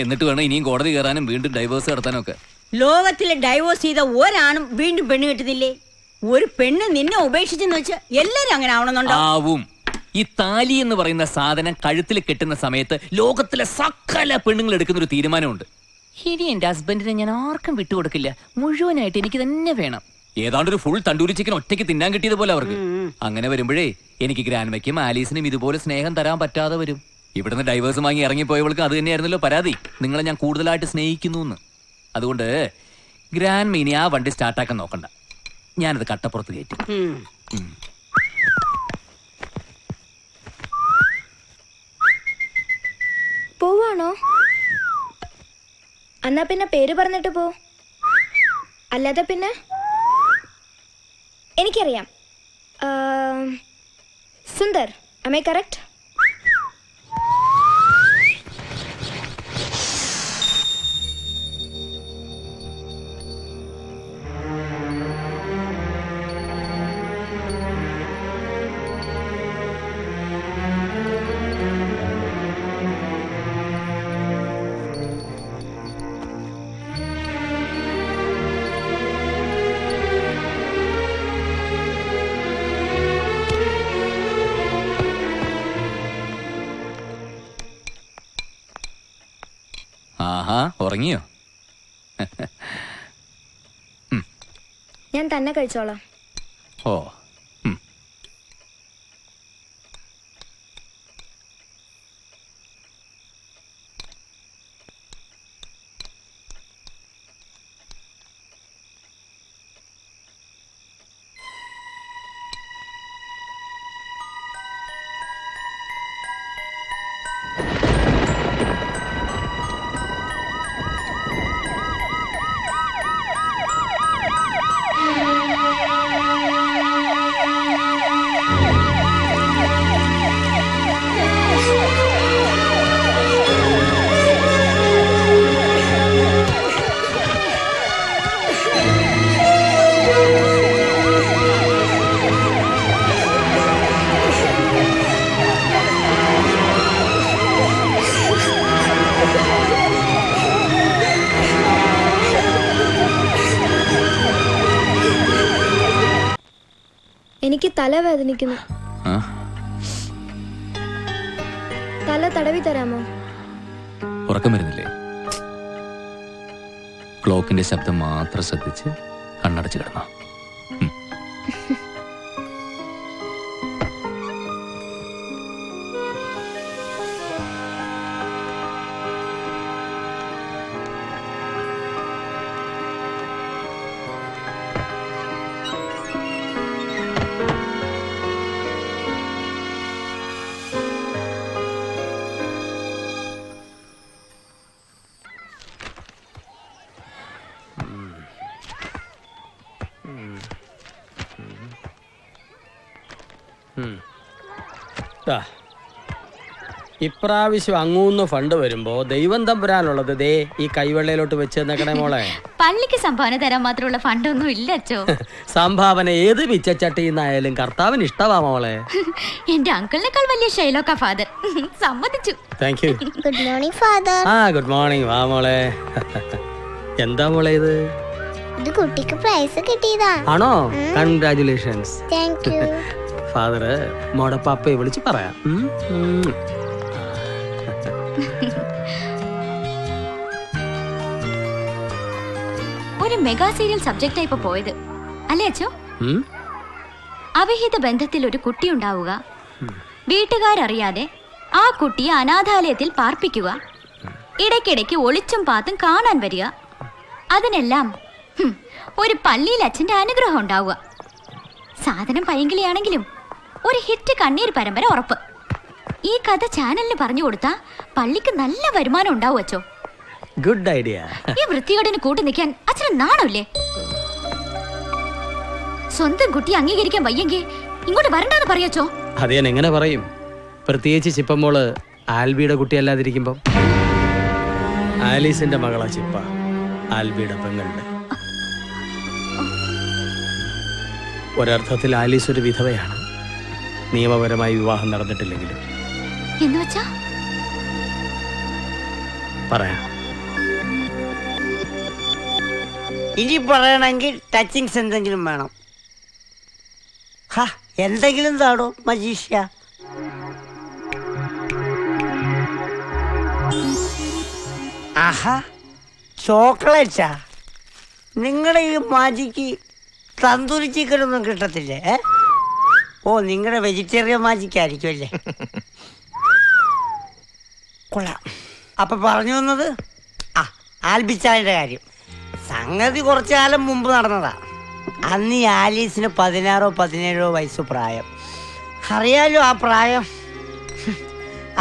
എന്നിട്ട് വേണം ഇനിയും കോടതി കയറാനും വീണ്ടും ഡൈവേഴ്സ് നടത്താനും ഒക്കെ. ലോകത്തിലെ ഡൈവോഴ്സ് ചെയ്ത ഒരാണും വീണ്ടും പെണ്ണ് കിട്ടുന്നില്ലേ? ഒരു പെണ്ണ് നിന്നെ ഉപേക്ഷിച്ചെന്ന് വെച്ച് എല്ലാരും അങ്ങനെ ആവണം. ഈ താലി എന്ന് പറയുന്ന സാധനം കഴുത്തിൽ കെട്ടുന്ന സമയത്ത് ലോകത്തിലെ സകല പെണ്ണുങ്ങൾ എടുക്കുന്ന ഒരു തീരുമാനമുണ്ട്. ഇനി എന്റെ ഹസ്ബൻഡിനെ ഞാൻ ആർക്കും വിട്ടുകൊടുക്കില്ല, മുഴുവനായിട്ട് എനിക്ക് തന്നെ വേണം. ഏതാണ്ടൊരു ഫുൾ തണ്ടൂരി ചിക്കൻ ഒറ്റയ്ക്ക് തിന്നാൻ കിട്ടിയതുപോലെ അവർക്ക്. അങ്ങനെ വരുമ്പോഴേ എനിക്ക് ഗ്രാൻമയ്ക്കും ആലീസിനും ഇതുപോലെ സ്നേഹം തരാൻ പറ്റാതെ വരും. ഇവിടുന്ന് ഡൈവേഴ്സ് വാങ്ങി ഇറങ്ങിപ്പോയവൾക്ക് അത് തന്നെയായിരുന്നല്ലോ പരാതി, നിങ്ങളെ ഞാൻ കൂടുതലായിട്ട് സ്നേഹിക്കുന്നു എന്ന്. അതുകൊണ്ട് ഗ്രാൻമ ഇനി ആ വണ്ടി സ്റ്റാർട്ടാക്കാൻ നോക്കണ്ട, ഞാനത് കട്ടപ്പുറത്ത് കയറ്റി. പോവാണോ? എന്നാ പിന്നെ പേര് പറഞ്ഞിട്ട് പോ. അല്ലാതെ പിന്നെ എനിക്കറിയാം. Sundar, am I correct? ഉറങ്ങിയോ? ഞാൻ തന്നെ കഴിച്ചോളാം. ഓ, എനിക്ക് തലവേദനിക്കുന്നു. തല തടവി തരാമോ? ഉറക്കം വരുന്നില്ലേ? ക്ലോക്കിന്റെ ശബ്ദം മാത്രം ശ്രദ്ധിച്ച് കണ്ണടച്ച് കിടന്നോ. ഇപ്രാവശ്യം അങ്ങൂന്ന് ഫണ്ട് വരുമ്പോ ദൈവം തമ്പുരാനുള്ളത് ദേ ഈ കൈവെള്ളയിലോട്ട് വെച്ച് തന്നേക്കണേ മോളെ. പള്ളിക്ക് സംഭാവന തരാൻ മാത്രമുള്ള ഫണ്ടൊന്നും ഇല്ല അച്ചോ. സംഭാവന ഏത് പിച്ചച്ചട്ടിന്നായാലും കർത്താവിന് ഇഷ്ടമാ മോളെ. എന്റെ അങ്കിളിനേക്കാൾ വലിയ ഷൈലോക്ക ഫാദർ. സമ്മതിച്ചു. Thank you. Good morning father. Good morning. വാ മോളെ. എന്താ മോളെ ഇത്? ഇത് കുട്ടിക്ക് പ്രൈസ് കിട്ടിയതാ. ആണോ? കൺഗ്രാറ്റുലേഷൻസ്. Thank you. ഫാദർ മോടെ പപ്പയെ വിളിച്ച് പറയാം. ഒരു മെഗാ സീരിയൽ സബ്ജക്റ്റായി ഇപ്പൊ പോയത് അല്ലേ അച്ചോ? അവിഹിത ബന്ധത്തിൽ ഒരു കുട്ടി ഉണ്ടാവുക, വീട്ടുകാരറിയാതെ ആ കുട്ടിയെ അനാഥാലയത്തിൽ പാർപ്പിക്കുക, ഇടയ്ക്കിടയ്ക്ക് ഒളിച്ചും പാത്തും കാണാൻ വരിക, അതിനെല്ലാം ഒരു പള്ളിയിൽ അച്ഛന്റെ അനുഗ്രഹം ഉണ്ടാവുക. സാധനം പൈങ്കിളിയാണെങ്കിലും ഒരു ഹിറ്റ് കണ്ണീർ പരമ്പര ഉറപ്പ്. ഈ കഥ ചാനലിന് പറഞ്ഞു കൊടുത്താ പള്ളിക്ക് നല്ല വരുമാനം ഉണ്ടാവും അച്ചോ. Good idea. ഈ വൃത്തികേടിന് കൂട്ടി നിൽക്കാൻ അച്ഛന് നാണമില്ലേ? സ്വന്തം കുട്ടി അംഗീകരിക്കാൻ വയ്യെങ്കിൽ ഇങ്ങോട്ട് വരണ്ടെന്ന് പറയച്ചോ. അത് ഞാൻ എങ്ങനെ പറയും? പ്രത്യേകിച്ച് ചിപ്പമ്മോള് ആൽബിയുടെ കുട്ടിയല്ലാതിരിക്കുമ്പോ. ആലീസിന്റെ മകളാ ചിപ്പ, ആൽബിയുടെ പെങ്ങളുടെ. ഒരർത്ഥത്തിൽ ആലീസ് ഒരു വിധവയാണ്, നിയമപരമായി വിവാഹം നടന്നിട്ടില്ലെങ്കിലും. പറയാം. ഇനി പറയണമെങ്കിൽ ടച്ചിങ്സ് എന്തെങ്കിലും വേണം. എന്തെങ്കിലും താടോ മജീഷ്യ. ആഹാ, ചോക്ലേറ്റാ? നിങ്ങളുടെ ഈ മാജിക്ക് തന്തൂരി ചിക്കനൊന്നും കിട്ടത്തില്ലേ? ഓ, നിങ്ങളുടെ വെജിറ്റേറിയൻ മാജിക്കായിരിക്കും അല്ലേ? കൊള്ളാം. അപ്പൊ പറഞ്ഞു വന്നത് ആൽബിച്ചാലിന്റെ കാര്യം. സംഗതി കുറച്ചു കാലം മുമ്പ് നടന്നതാ. അന്ന് ഈ ആലീസിന് 16 or 17 വയസ്സ് പ്രായം. അറിയാലോ ആ പ്രായം.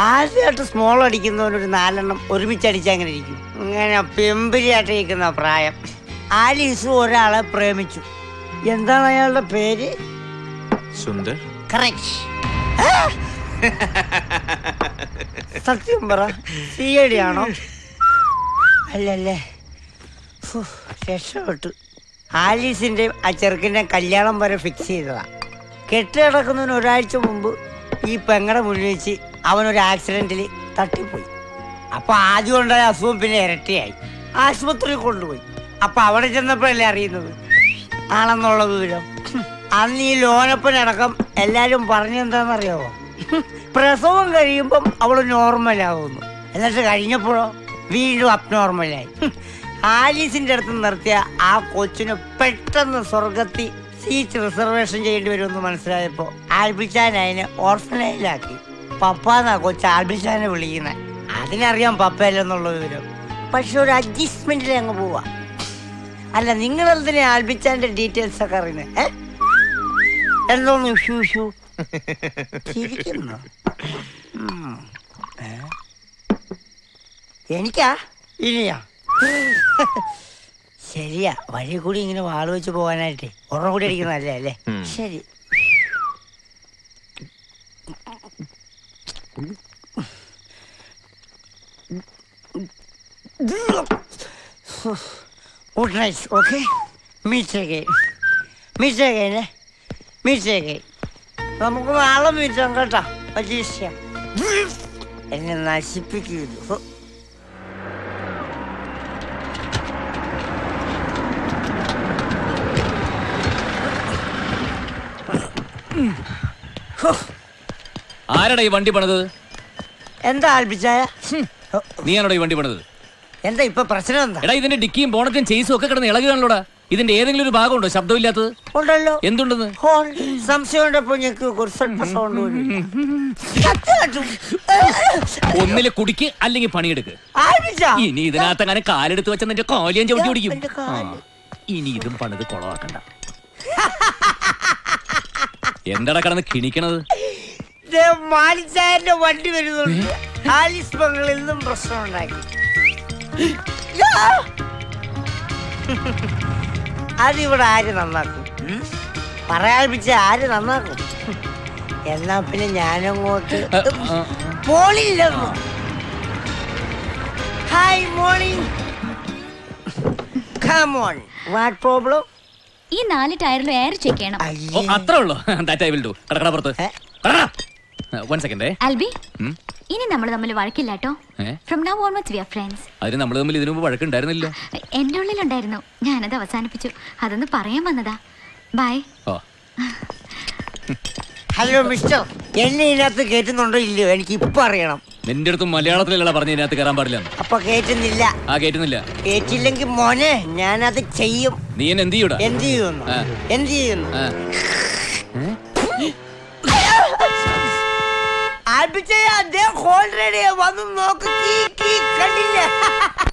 ആദ്യമായിട്ട് സ്മോൾ അടിക്കുന്നവനൊരു 4 എണ്ണം ഒരുമിച്ചടിച്ച് അങ്ങനെ ഇരിക്കും. ഇങ്ങനെ പെമ്പിരിയായിട്ട് ഇരിക്കുന്ന പ്രായം. ആലീസ് ഒരാളെ പ്രേമിച്ചു. എന്താണ് അയാളുടെ പേര്? സുന്ദർ. കറക്റ്റ്. സത്യം പറ, CID ആണോ? അല്ലല്ലേ. രക്ഷപ്പെട്ടു. ആലീസിന്റെ ആ ചെറുക്കിന്റെ കല്യാണം വരെ ഫിക്സ് ചെയ്തതാ. കെട്ട് കിടക്കുന്നതിന് ഒരാഴ്ച മുമ്പ് ഈ പെങ്ങടെ മുന്നിൽ വെച്ച് അവനൊരു ആക്സിഡന്റിൽ തട്ടിപ്പോയി. അപ്പൊ ആദ്യം ഉണ്ടായ അസുഖം പിന്നെ ഇരട്ടിയായി. ആശുപത്രിയിൽ കൊണ്ടുപോയി. അപ്പൊ അവിടെ ചെന്നപ്പോഴല്ലേ അറിയുന്നത് ആണെന്നുള്ള വിവരം. അന്ന് ഈ ലോനപ്പനടക്കം എല്ലാരും പറഞ്ഞെന്താണെന്നറിയാവോ? പ്രസവം കഴിയുമ്പം അവള് നോർമലാകുന്നു. എന്നിട്ട് കഴിഞ്ഞപ്പോഴോ വീണ്ടും അബ്നോർമലായി. ആലീസിന്റെ അടുത്ത് നിർത്തിയ ആ കൊച്ചിന് പെട്ടെന്ന് സ്വർഗത്തിൽ സീറ്റ് റിസർവേഷൻ ചെയ്യേണ്ടി വരുമെന്ന് മനസ്സിലായപ്പോ ആൽബിച്ചാൻ അതിനെ ഓർഫനേജിലാക്കി. പപ്പാന്നാ കൊച്ചു ആൽബിച്ചാനെ വിളിക്കുന്നത്. അതിനറിയാം പപ്പയല്ലെന്നുള്ള വിവരം. പക്ഷെ ഒരു അഡ്ജസ്റ്റ്മെന്റിൽ അങ്ങ് പോവാ. അല്ല, നിങ്ങളെന്തിനാ ആൽബിച്ചാന്റെ ഡീറ്റെയിൽസ് ഒക്കെ അറിയുന്നത്? എന്തോന്നു ഷൂ ചിരിക്കുന്നു? എനിക്കാ? ഇനിയാ? ശരിയാ, വഴി കൂടി ഇങ്ങനെ വാള് വെച്ച് പോകാനായിട്ട് ഒരെണ്ണം കൂടി അടിക്കുന്നതല്ലേ അല്ലേ? ശരി. Good night, okay? Meet again. നമുക്ക് നാളെ മീറ്റാം കേട്ടോ മജീഷ്യ. എന്നെ നശിപ്പിക്കുന്നു. ആരടാ ഈ വണ്ടി പണിത്? എന്താ ആൽബിച്ചായ? നീയാണോടാ ഈ വണ്ടി പണിത്? എന്താ ഇപ്പൊ പ്രശ്നം എന്താ? എടാ, ഇതിന്റെ ഡിക്കിയും ബോണറ്റും ചേസും ഒക്കെ കിടന്ന് ഇളകുകയാണല്ലോടാ. ഇതിന്റെ ഏതെങ്കിലും ഒരു ഭാഗമുണ്ടോ ശബ്ദമില്ലാത്തത്? ഉണ്ടല്ലോ. എന്തുണ്ടെന്ന്? ഒന്നില് കുടിക്ക്, അല്ലെങ്കിൽ പണിയെടുക്ക്. ഇനി ഇതിനകത്ത് അങ്ങനെ കാലെടുത്ത് വെച്ച നിന്റെ കാലിയം ചവിട്ടി പിടിക്കും. ഇനി ഇതും പണിത് കൊളവാക്കണ്ട. എന്താടാ കിടന്ന് കിണിക്കണത്? മാലിച്ചായന്റെ വണ്ടി വരുന്നുണ്ട്. ആലിസ് ബംഗളിൽ നിന്നും പ്രശ്നം ഉണ്ടാക്കി. അതിവിടെ ആര് നന്നാക്കും? പറയാൽപ്പിച്ച ആര് നന്നാക്കും? എന്നാ പിന്നെ ഞാനങ്ങോട്ട് പോളില്ലെന്നോ? Hi morning. Come on, what problem? ഈ 4 ടയറിലും എയർ ചെക്ക് ചെയ്യണം. അത്രേ ഉള്ളൂ. That I will do. കടക്കട പുറത്ത്. One second. ആൽബി, ഇനി നമ്മൾ തമ്മിൽ വഴക്കില്ലാട്ടോ. From now onwards we are friends. അതിന് നമ്മൾ തമ്മിൽ ഇതിനു മുമ്പ് വഴക്കുണ്ടായിരുന്നില്ല. എന്റെ ഉള്ളിലുണ്ടായിരുന്നു, ഞാനത് അവസാനിപ്പിച്ചു. അതൊന്ന് പറയാൻ വന്നതാ. ബൈ. ഹലോ മിസ്റ്റർ, എന്നെ ഇതിനകത്ത് കേറ്റുന്നുണ്ടോ ഇല്ലയോ എനിക്ക് ഇപ്പൊ അറിയണം. നിന്റെ അടുത്ത് മലയാളത്തിലല്ല പറഞ്ഞ ഇതിനകത്ത് കയറാൻ പാടില്ല. അപ്പൊ കേറ്റുന്നില്ല? കേറ്റുന്നില്ല. കേറ്റില്ലെങ്കിൽ മോനെ ഞാനത് ചെയ്യും. നീ എന്നെ എന്ത് ചെയ്യൂടാ? എന്ത് ചെയ്യുന്നു? ആൽബിച്ചേ, അദ്ദേഹം ഓൾറെഡി വന്ന് നോക്കി കണ്ടില്ല.